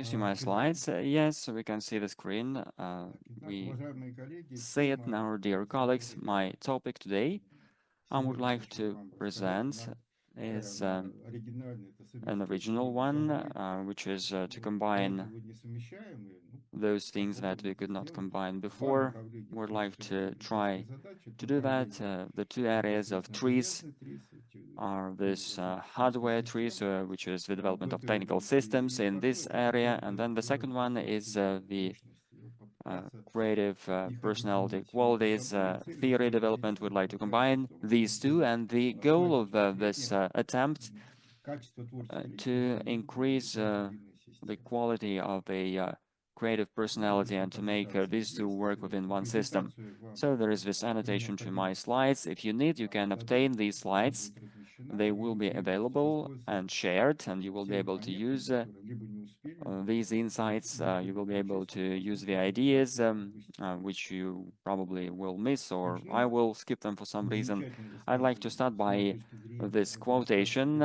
See my slides? Yes, we can see the screen. We see it now, dear colleagues. My topic today I would like to present is an original one, which is to combine those things that we could not combine before. Would like to try to do that. The two areas of TRIZ are this hardware TRIZ, which is the development of technical systems in this area, and then the second one is the creative personality qualities theory development. Would like to combine these two, and the goal of this attempt to increase the quality of a creative personality and to make these two work within one system. So there is this annotation to my slides. If you need, you can obtain these slides. They will be available and shared, and you will be able to use these insights. You will be able to use the ideas which you probably will miss, or I will skip them for some reason. I'd like to start by this quotation,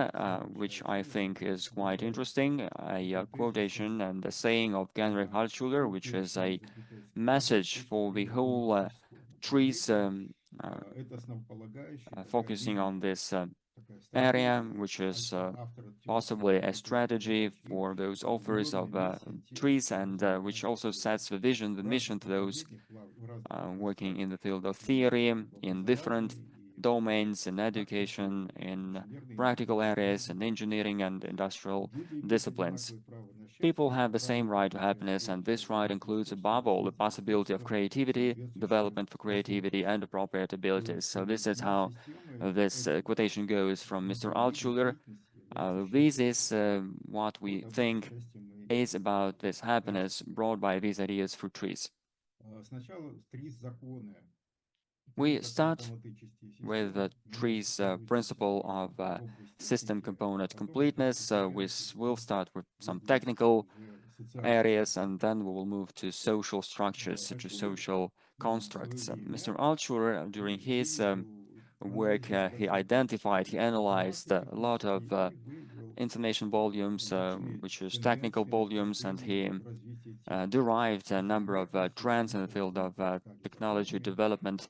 which I think is quite interesting, a quotation and a saying of Heinrich Altschuler, which is a message for the whole TRIZ, focusing on this area, which is possibly a strategy for those authors of TRIZ, and which also sets the vision, the mission to those working in the field of theory in different domains, in education, in practical areas, in engineering and industrial disciplines. People have the same right to happiness, and this right includes, above all, the possibility of creativity, development for creativity, and appropriate abilities. So this is how this quotation goes from Mr. Altschuler. This is what we think is about this happiness brought by these ideas through TRIZ. We start with the TRIZ principle of system component completeness. We will start with some technical areas, and then we will move to social structures, to social constructs. Mr. Altschuler, during his work, he identified, he analyzed a lot of information volumes, which is technical volumes, and he derived a number of trends in the field of technology development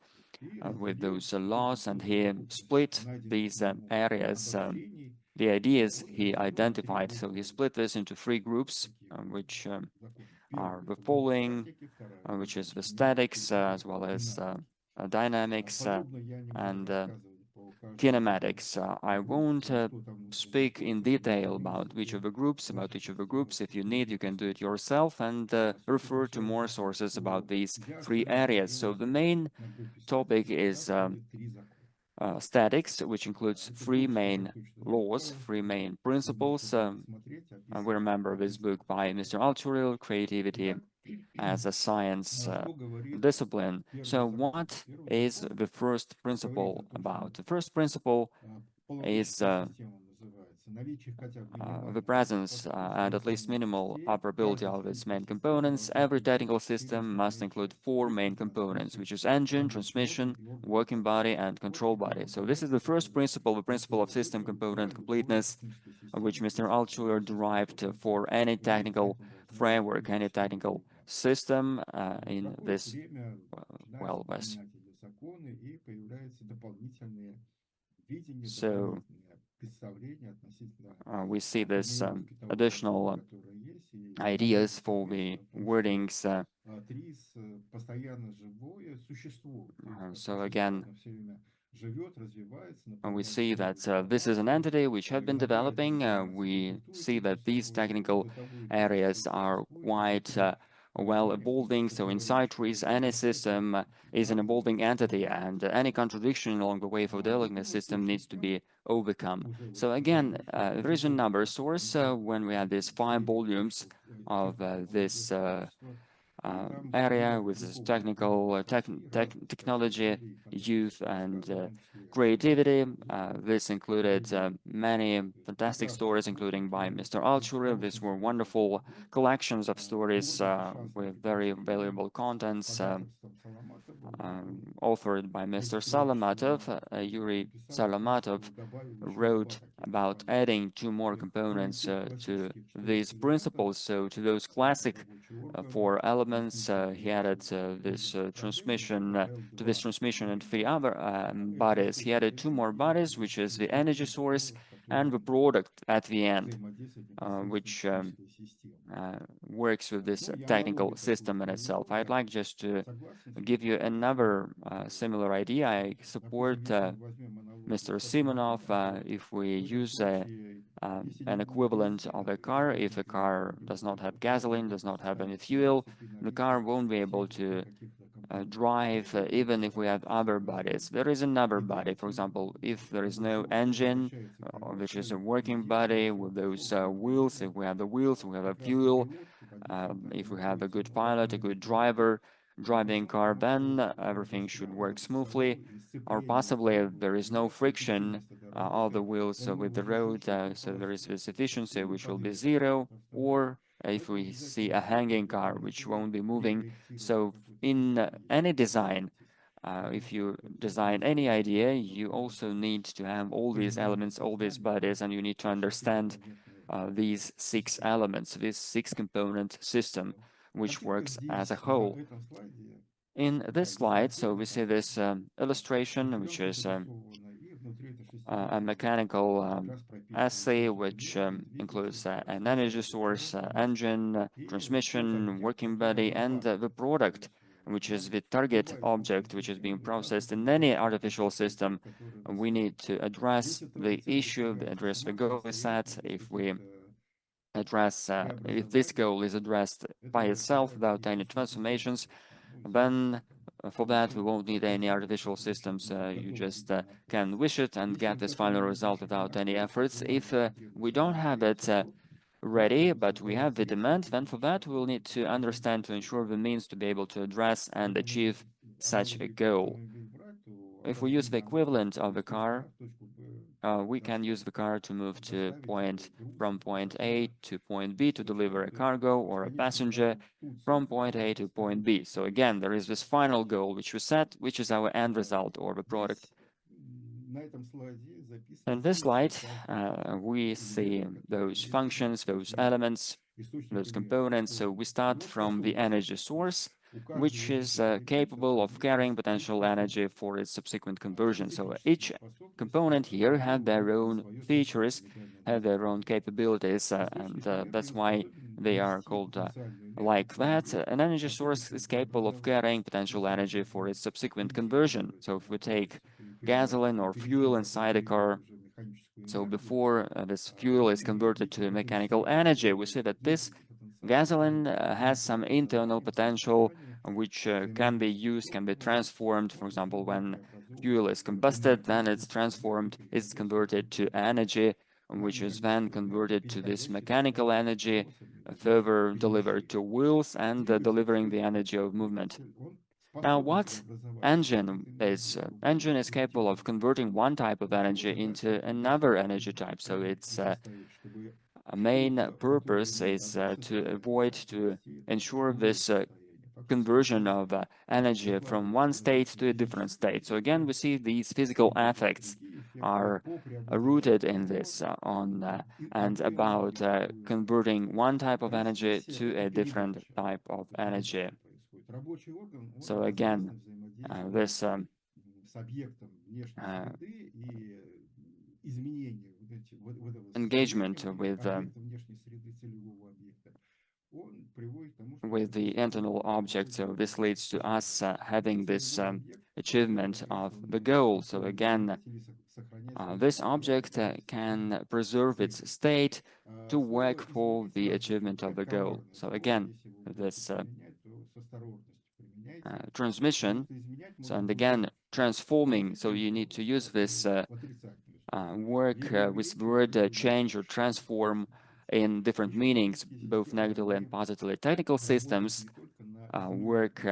with those laws, and he split these areas, the ideas he identified. So he split this into three groups, which are the following, which is the statics, as well as dynamics and kinematics. I won't speak in detail about each of the groups. If you need, you can do it yourself and refer to more sources about these three areas. So the main topic is statics, which includes three main laws, three main principles. We remember this book by Mr. Altschuler, Creativity as a Science Discipline. So what is the first principle about? The first principle is the presence and at least minimal operability of its main components. Every technical system must include four main components, which is engine, transmission, working body, and control body. So this is the first principle, the principle of system component completeness, which Mr. Altschuler derived for any technical framework, any technical system in this, well, so we see this additional ideas for the wordings. So again, we see that this is an entity which had been developing. We see that these technical areas are quite well evolving. So inside TRIZ, any system is an evolving entity, and any contradiction along the way for developing the system needs to be overcome. So again, there is a number source when we have these 5 volumes of this area with this technology, youth, and creativity. This included many fantastic stories, including by Mr. Altshuler. These were wonderful collections of stories with very valuable contents. Authored by Mr. Salamatov, Yuri Salamatov wrote about adding two more components to these principles. So to those classic four elements, he added to this transmission and three other bodies. He added two more bodies, which is the energy source and the product at the end, which works with this technical system in itself. I'd like just to give you another similar idea. I support Mr. Simonov if we use an equivalent of a car. If a car does not have gasoline, does not have any fuel, the car won't be able to drive even if we have other bodies. There is another body, for example, if there is no engine, which is a working body with those wheels. If we have the wheels, we have a fuel. If we have a good pilot, a good driver driving car, then everything should work smoothly. Or possibly there is no friction of the wheels with the road, so there is this efficiency which will be zero. Or if we see a hanging car which won't be moving. So in any design, if you design any idea, you also need to have all these elements, all these bodies, and you need to understand these six elements, this six-component system, which works as a whole. In this slide, so we see this illustration, which is a mechanical assay, which includes an energy source, engine, transmission, working body, and the product, which is the target object, which is being processed in any artificial system. We need to address the issue, address the goal we set. If we address, if this goal is addressed by itself without any transformations, then for that we won't need any artificial systems. You just can wish it and get this final result without any efforts. If we don't have it ready, but we have the demand, then for that we'll need to understand to ensure the means to be able to address and achieve such a goal. If we use the equivalent of the car, we can use the car to move from point A to point B to deliver a cargo or a passenger from point A to point B. So again, there is this final goal which we set, which is our end result or the product. In this slide, we see those functions, those elements, those components. So we start from the energy source, which is capable of carrying potential energy for its subsequent conversion. So each component here have their own features, have their own capabilities, and that's why they are called like that. An energy source is capable of carrying potential energy for its subsequent conversion. So if we take gasoline or fuel inside a car, so before this fuel is converted to mechanical energy, we see that this gasoline has some internal potential which can be used, can be transformed. For example, when fuel is combusted, then it's transformed, it's converted to energy, which is then converted to this mechanical energy, further delivered to wheels and delivering the energy of movement. Now, what engine is? Engine is capable of converting one type of energy into another energy type. So its main purpose is to ensure this conversion of energy from one state to a different state. So again, we see these physical effects are rooted in this and about converting one type of energy to a different type of energy. So again, this engagement with the internal object. So this leads to us having this achievement of the goal. So again, this object can preserve its state to work for the achievement of the goal. So again, this transmission, so and again, transforming, so you need to use this work with word change or transform in different meanings, both negatively and positively. Technical systems work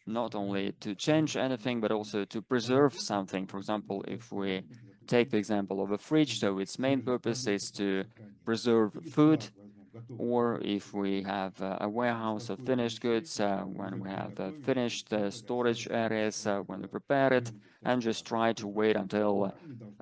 not only to change anything, but also to preserve something. For example, if we take the example of a fridge, so its main purpose is to preserve food, or if we have a warehouse of finished goods, when we have finished storage areas, when we prepare it, and just try to wait until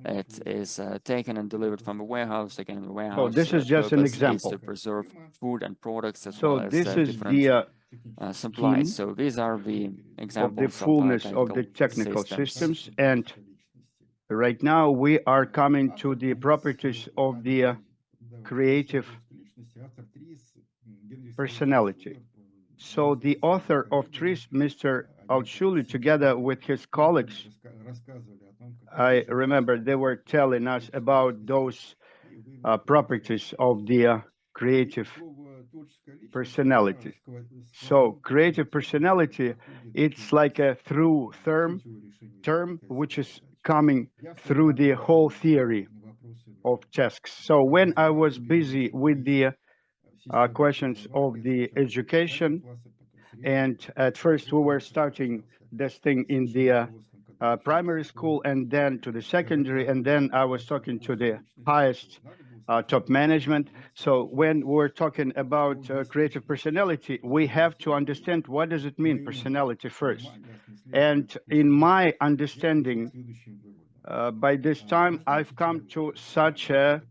it is taken and delivered from the warehouse. Again, the warehouse this is just an purpose is example. to preserve food and products as So well as this is different the supplies. scheme So these are the of the examples of fullness of the technical technical systems. systems. And right now we are coming to the properties of the creative personality. So the author of TRIZ, Mr. Altshuli, together with his colleagues, I remember they were telling us about those properties of the creative personality. So creative personality, it's like a through term which is coming through the whole theory of tasks. So when I was busy with the questions of the education, and at first we were starting this thing in the primary school, and then to the secondary, and then I was talking to the highest top management. So when we're talking about creative personality, we have to understand what does it mean personality first. And in my understanding, by this time, I've come to such a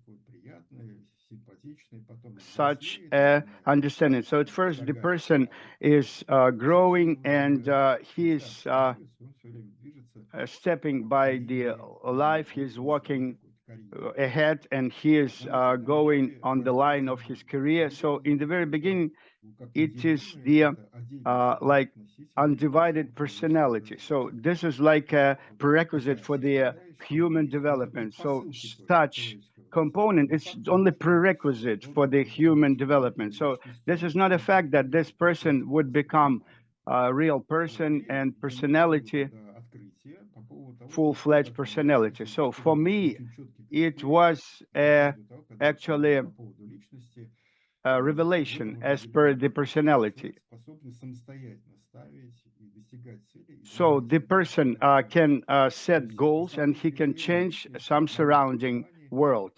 understanding. So at first, the person is growing, and he is stepping by the life. He's walking ahead, and he is going on the line of his career. So in the very beginning, it is the like undivided personality. So this is like a prerequisite for the human development. So such component is only prerequisite for the human development. So this is not a fact that this person would become a real person and personality, full-fledged personality. So for me, it was actually a revelation as per the personality. So the person can set goals, and he can change some surrounding world.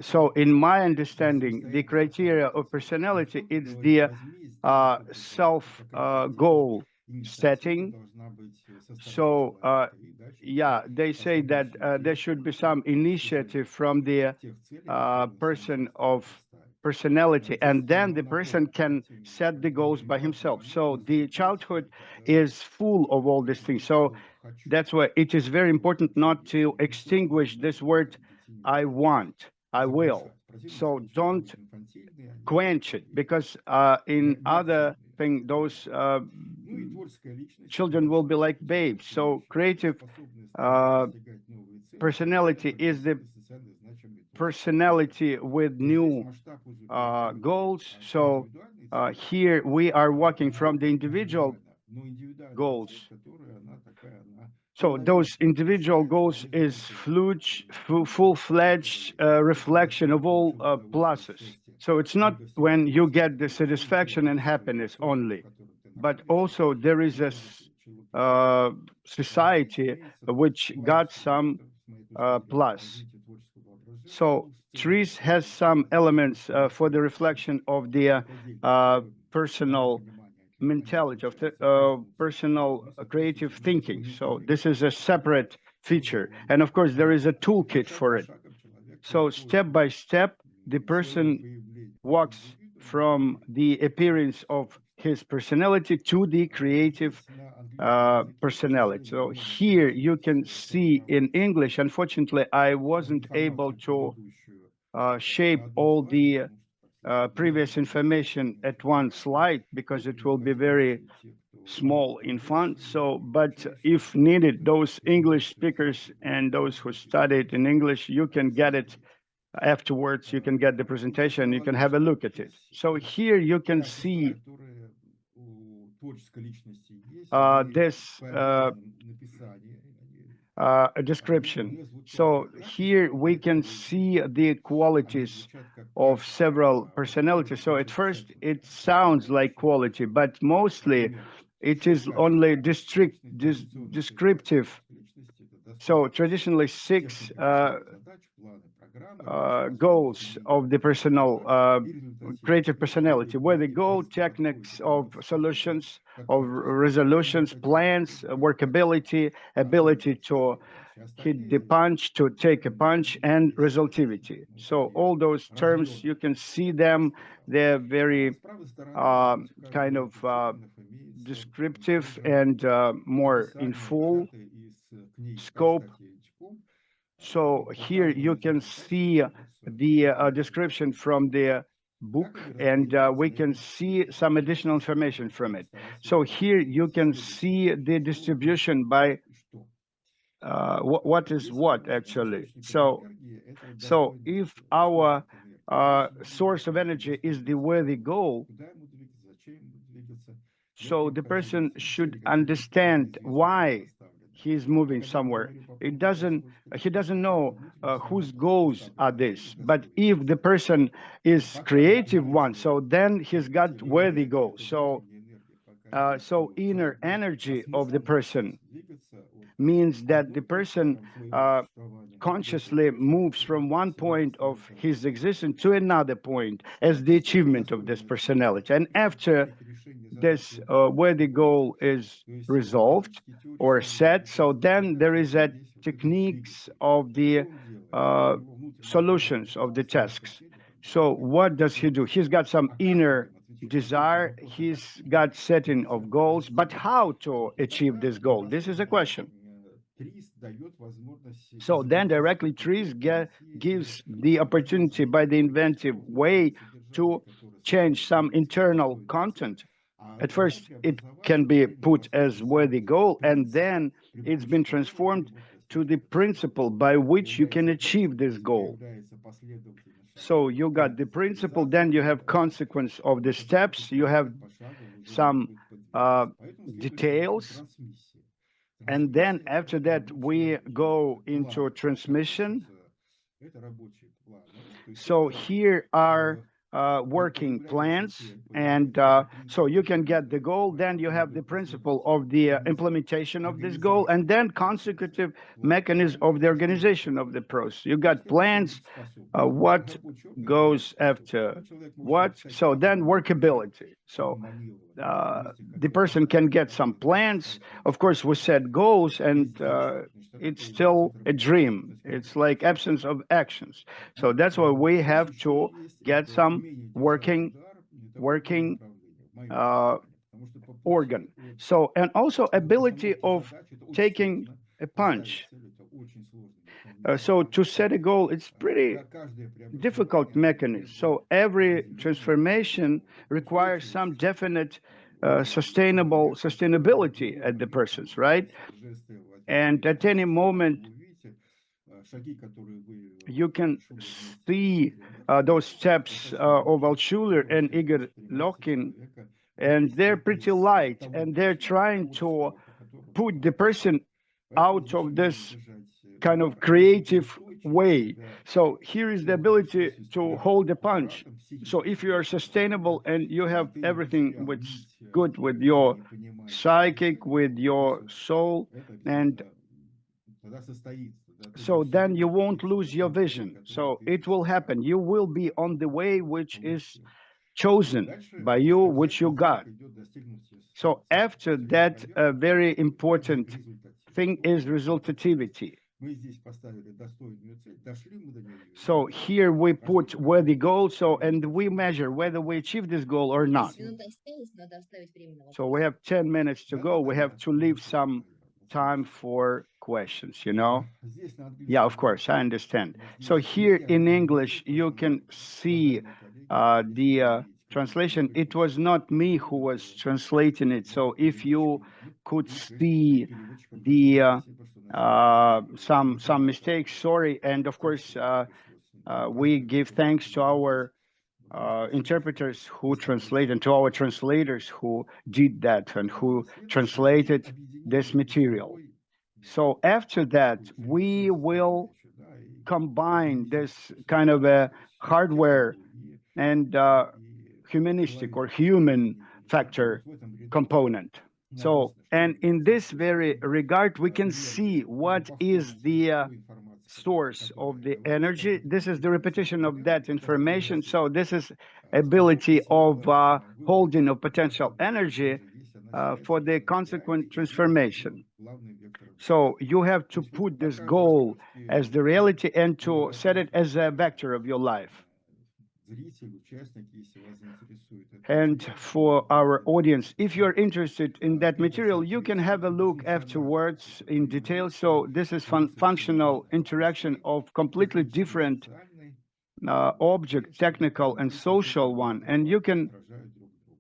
So in my understanding, the criteria of personality is the self goal setting. So yeah, they say that there should be some initiative from the person of personality, and then the person can set the goals by himself. So the childhood is full of all these things. So that's why it is very important not to extinguish this word I want, I will. So don't quench it, because in other thing, those children will be like babes. So creative personality is the personality with new goals. So here we are working from the individual goals. So those individual goals is full-fledged reflection of all pluses. So it's not when you get the satisfaction and happiness only, but also there is a society which got some plus. So TRIZ has some elements for the reflection of the personal mentality, of the personal creative thinking. So this is a separate feature. And of course, there is a toolkit for it. So step by step, the person walks from the appearance of his personality to the creative personality. So here you can see in English, unfortunately, I wasn't able to shape all the previous information at one slide because it will be very small in font. So, but if needed, those English speakers and those who studied in English, you can get it afterwards. You can get the presentation. You can have a look at it. So here you can see this a description. So here we can see the qualities of several personalities. So at first it sounds like quality, but mostly it is only descriptive. So traditionally six goals of the personal creative personality, where the goal, techniques of solutions, of resolutions, plans, workability, ability to hit the punch, to take a punch, and resultivity. So all those terms, you can see them. They're very kind of descriptive and more in full scope. So here you can see the description from the book, and we can see some additional information from it. So here you can see the distribution by what is what actually. So if our source of energy is the worthy goal, so the person should understand why he's moving somewhere. He doesn't know whose goals are this. But if the person is creative one, so then he's got worthy goals. So inner energy of the person means that the person consciously moves from one point of his existence to another point as the achievement of this personality. And after this where the goal is resolved or set, so then there is a techniques of the uh, solutions of the tasks. So what does he do? He's got some inner desire, he's got setting of goals, but how to achieve this goal? This is a question. So then directly TRIZ gives the opportunity by the inventive way to change some internal content. At first, it can be put as worthy goal, and then it's been transformed to the principle by which you can achieve this goal. So you got the principle, then you have consequence of the steps, you have some details, and then after that we go into transmission. So here are working plans, and so you can get the goal, then you have the principle of the implementation of this goal, and then consecutive mechanism of the organization of the process. You got plans, what goes after what, so then workability. So the person can get some plans. Of course, we set goals, and it's still a dream. It's like absence of actions. So that's why we have to get some working uh, organ. So, and also ability of taking a punch. So to set a goal, it's pretty difficult mechanism. So every transformation requires some definite sustainability at the persons, right? And at any moment, you can see those steps of Altshuler and Igor Lokin, and they're pretty light, and they're trying to put the person out of this kind of creative way. So here is the ability to hold a punch. So if you are sustainable and you have everything which good with your psychic, with your soul, and so then you won't lose your vision. So it will happen. You will be on the way which is chosen by you, which you got. So after that, a very important thing is resultativity. So here we put worthy goal, so and we measure whether we achieve this goal or not. So we have 10 minutes to go. We have to leave some time for questions, you know? Yeah, of course, I understand. So here in English, you can see the translation. It was not me who was translating it. So if you could see the some mistakes, sorry. And of course, we give thanks to our interpreters who translate, and to our translators who did that and who translated this material. So after that, we will combine this kind of a hardware and humanistic or human factor component. So, and in this very regard, we can see what is the source of the energy. This is the repetition of that information. So this is ability of holding of potential energy for the consequent transformation. So you have to put this goal as the reality and to set it as a vector of your life. And for our audience, if you're interested in that material, you can have a look afterwards in detail. So this is functional interaction of completely different object, technical and social one. And you can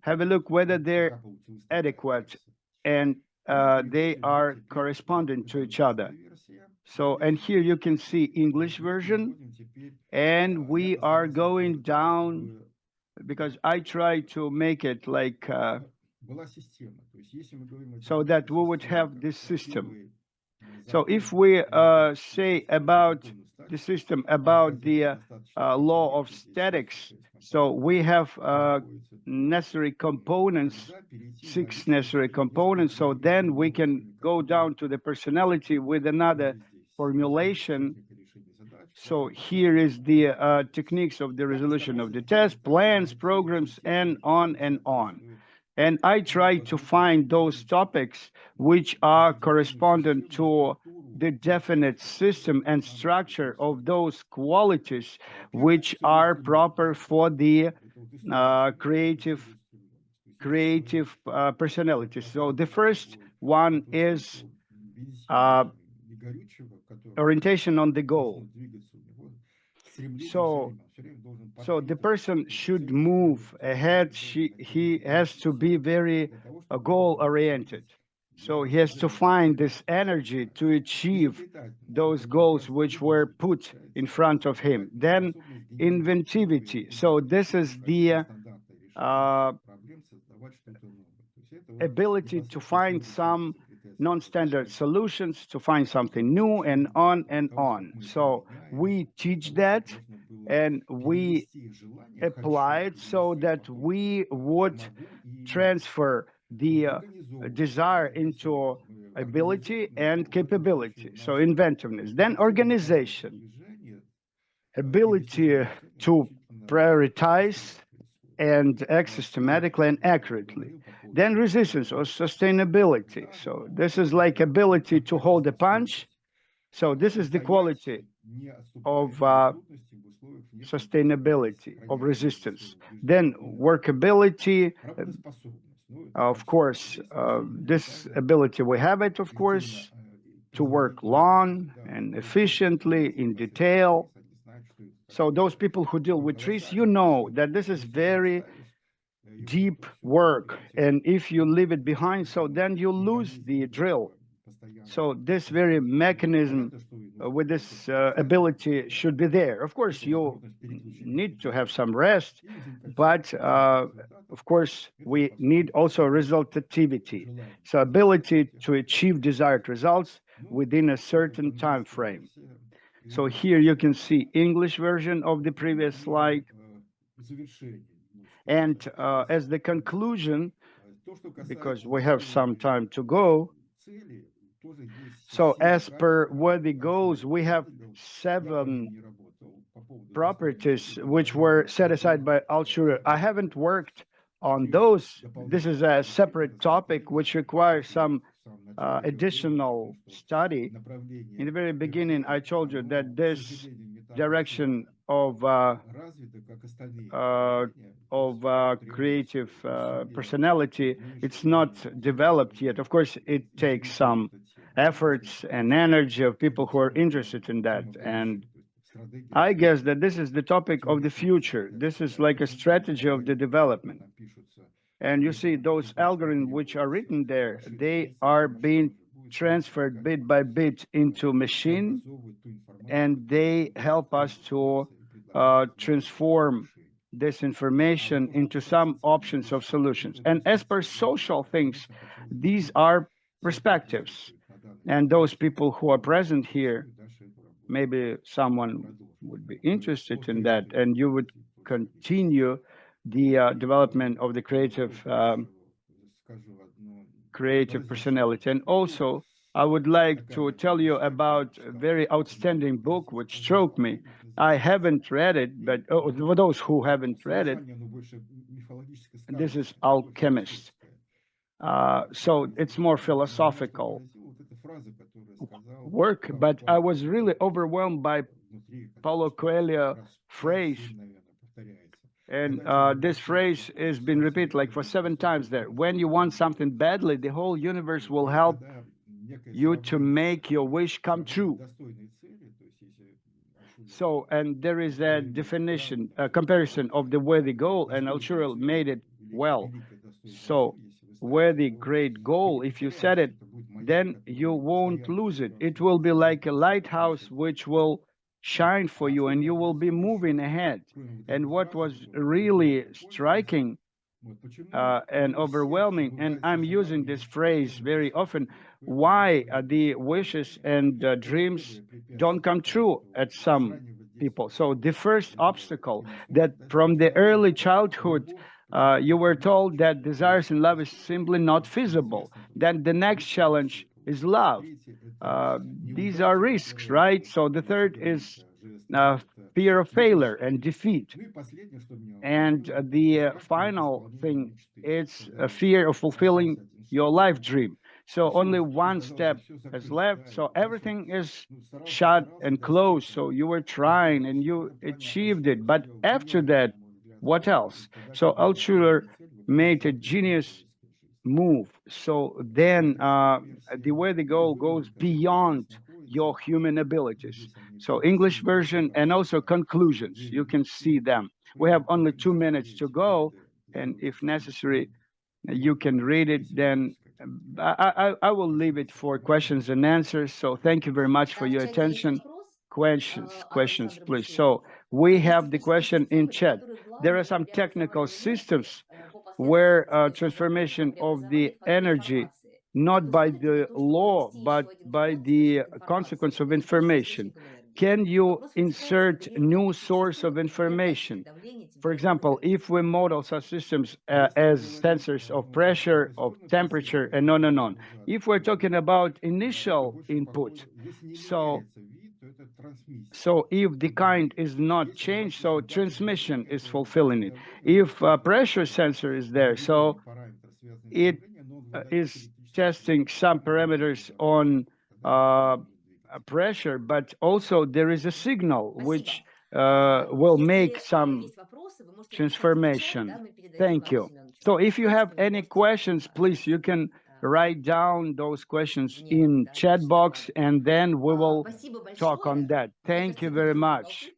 have a look whether they're adequate and they are corresponding to each other. So, and here you can see English version, and we are going down because I try to make it like so that we would have this system. So if we say about the system, about the law of statics, so we have necessary components, 6 necessary components. So then we can go down to the personality with another formulation. So here is the techniques of the resolution of the test, plans, programs, and on and on. And I try to find those topics which are correspondent to the definite system and structure of those qualities which are proper for the creative personality. So the first one is orientation on the goal. So the person should move ahead. He has to be very goal oriented. So he has to find this energy to achieve those goals which were put in front of him. Then inventivity. So this is the ability to find some non-standard solutions, to find something new, and on and on. So we teach that and we apply it so that we would transfer the desire into ability and capability, so inventiveness. Then organization, ability to prioritize and act systematically and accurately. Then resistance or sustainability. So this is like ability to hold a punch. So this is the quality of sustainability, of resistance. Then workability, of course, this ability we have it, of course, to work long and efficiently in detail. So those people who deal with TRIZ, you know that this is very deep work. And if you leave it behind, so then you lose the drill. So this very mechanism with this ability should be there. Of course, you need to have some rest, but of course, we need also resultativity. So ability to achieve desired results within a certain time frame. So here you can see English version of the previous slide. And as the conclusion, because we have some time to go, so as per worthy goals, we have 7 properties which were set aside by Altshuler. I haven't worked on those. This is a separate topic which requires some additional study. In the very beginning, I told you that this direction of creative personality, it's not developed yet. Of course, it takes some efforts and energy of people who are interested in that. And I guess that this is the topic of the future. This is like a strategy of the development. And you see those algorithms which are written there, they are being transferred bit by bit into machine, and they help us to transform this information into some options of solutions. And as per social things, these are perspectives. And those people who are present here, maybe someone would be interested in that, and you would continue the development of the creative personality. And also, I would like to tell you about a very outstanding book which struck me. I haven't read it, but for those who haven't read it, this is Alchemist. So it's more philosophical work, but I was really overwhelmed by Paulo Coelho phrase, and this phrase has been repeated like for 7 times there. When you want something badly, the whole universe will help you to make your wish come true. So, and there is a definition, a comparison of the worthy goal, and Altural made it well. So, worthy great goal, if you set it, then you won't lose it. It will be like a lighthouse which will shine for you and you will be moving ahead. And what was really striking and overwhelming, and I'm using this phrase very often, why the wishes and dreams don't come true at some people. So the first obstacle that from the early childhood you were told that desires and love is simply not feasible. Then the next challenge is love. These are risks, right? So the third is uh, fear of failure and defeat. And the final thing is a fear of fulfilling your life dream. So only one step has left. So everything is shut and closed. So you were trying and you achieved it. But after that, what else? So Altshuler made a genius move. So then the way the goal goes beyond your human abilities. So English version and also conclusions, you can see them. We have only 2 minutes to go, and if necessary, you can read it. Then I will leave it for questions and answers. So thank you very much for Да, в your чате есть attention. вопрос Questions, Александра please. Алексеевича. So we Есть have the технические question in системы, chat. которые There are главное some technical преобразование энергии systems по where последовательности transformation изменений of преобразование the в формате energy, информации. Вы not by подходите the под то, чтобы law, ввести еще but один by киловатт the источник информации consequence of или точный information. источник энергии? Can you Вопрос касается insert моделирования new таких source of систем при information? опять-таки давлении, For температуре, example, if we давлении. model such systems as sensors of pressure, of temperature, and on and on, if we're talking about initial input, so if the kind is not changed, so transmission is fulfilling it. If a pressure sensor is there, so it is testing some parameters on pressure, but also there is a signal which Спасибо. will make Если some есть вопросы, вы можете писать их в чат, да, transformation. мы передадим Thank Ивану you. Семеновичу. So if you Просто have вы any можете questions, please, you can write down those questions вне in да, chat нашего box, доклада. and then we will Спасибо talk on большое. that. Мне Thank кажется, you это very было much.